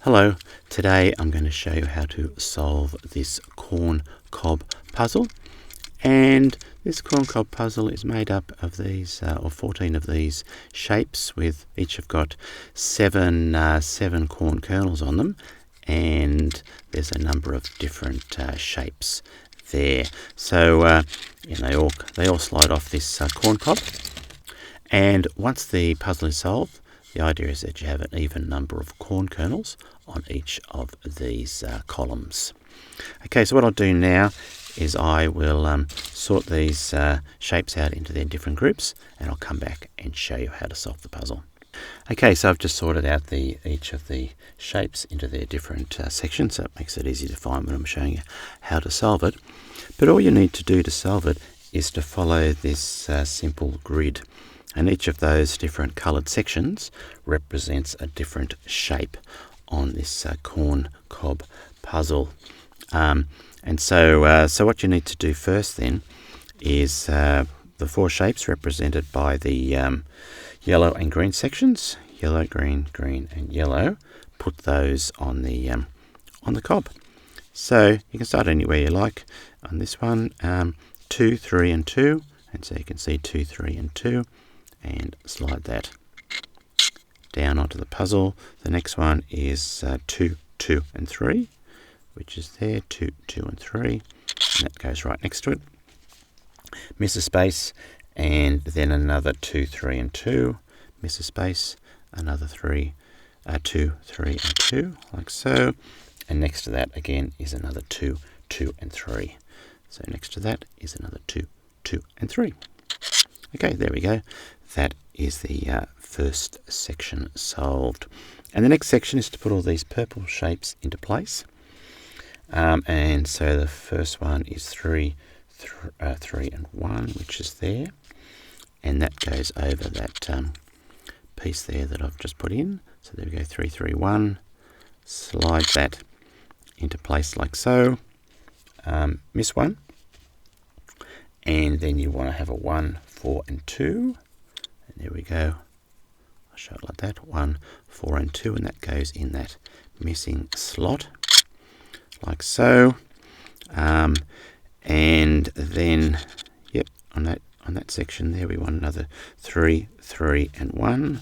Hello, today I'm going to show you how to solve this corn cob puzzle. And this corn cob puzzle is made up of these, or 14 of these shapes, with each have got seven corn kernels on them, and there's a number of different shapes there. So they all slide off this corn cob, and once the puzzle is solved, the idea is that you have an even number of corn kernels on each of these columns. Okay, so what I'll do now is I will sort these shapes out into their different groups, and I'll come back and show you how to solve the puzzle. Okay, so I've just sorted out each of the shapes into their different sections, so it makes it easy to find when I'm showing you how to solve it. But all you need to do to solve it is to follow this simple grid. And each of those different coloured sections represents a different shape on this corn cob puzzle. And so what you need to do first then is the four shapes represented by the yellow and green sections. Yellow, green, green and yellow. Put those on the cob. So you can start anywhere you like on this one. 2, 3 and 2. And so you can see 2, 3 and 2. And slide that down onto the puzzle. The next one is 2, 2 and 3, which is there, 2, 2 and 3, and that goes right next to it. Miss a space, and then another 2, 3 and 2, miss a space, another 2, 3 and 2, like so, and next to that again is another 2, 2 and 3. So next to that is another 2, 2 and 3. Okay, there we go. That is the first section solved. And the next section is to put all these purple shapes into place. And so the first one is 3 and 1, which is there. And that goes over that piece there that I've just put in. So there we go, 3, 3, 1. Slide that into place like so. Miss one. And then you want to have a 1, 4 and 2. And there we go. I'll show it like that. 1, 4 and 2, and that goes in that missing slot, like so. And then, yep, on that section there, we want another 3, 3 and 1,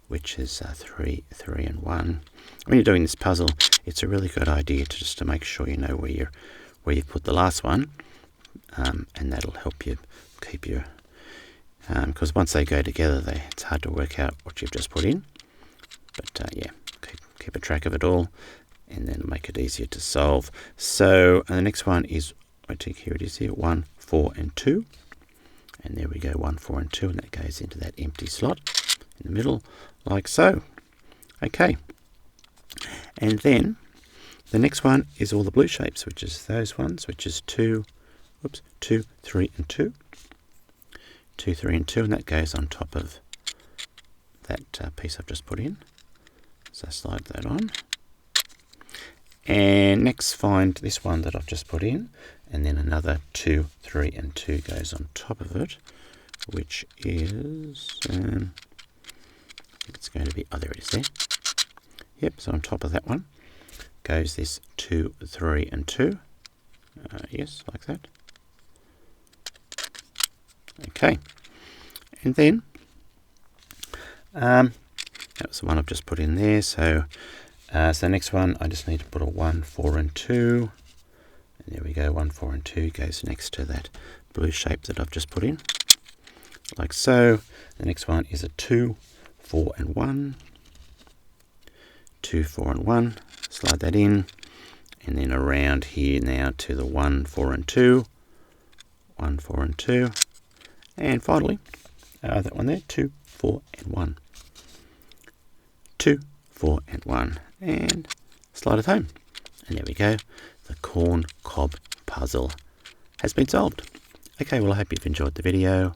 which is 3, 3 and 1. When you're doing this puzzle, it's a really good idea to make sure you know where you put the last one, and that'll help you keep your because once they go together, it's hard to work out what you've just put in. But yeah, keep a track of it all, and then make it easier to solve. So the next one is, here it is here, 1, 4 and 2. And there we go, 1, 4 and 2, and that goes into that empty slot in the middle, like so. Okay. And then the next one is all the blue shapes, which is those ones, which is 2, 3 and 2. 2, 3 and 2, and that goes on top of that piece I've just put in. So slide that on. And next find this one that I've just put in, and then another 2, 3 and 2 goes on top of it, which is, I think it's going to be, there it is there. Yep, so on top of that one goes this 2, 3 and 2. Yes, like that. Okay, and then that was the one I've just put in there. So the next one, I just need to put a 1, 4 and 2, and there we go, 1, 4 and 2 goes next to that blue shape that I've just put in, like so. The next one is a 2, 4 and 1, 2, 4 and 1, slide that in, and then around here now to the 1, 4 and 2, 1, 4 and 2. And finally, that one there, 2, 4 and 1. 2, 4 and 1. And slide it home. And there we go. The corn cob puzzle has been solved. Okay, well, I hope you've enjoyed the video.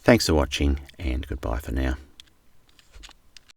Thanks for watching, and goodbye for now.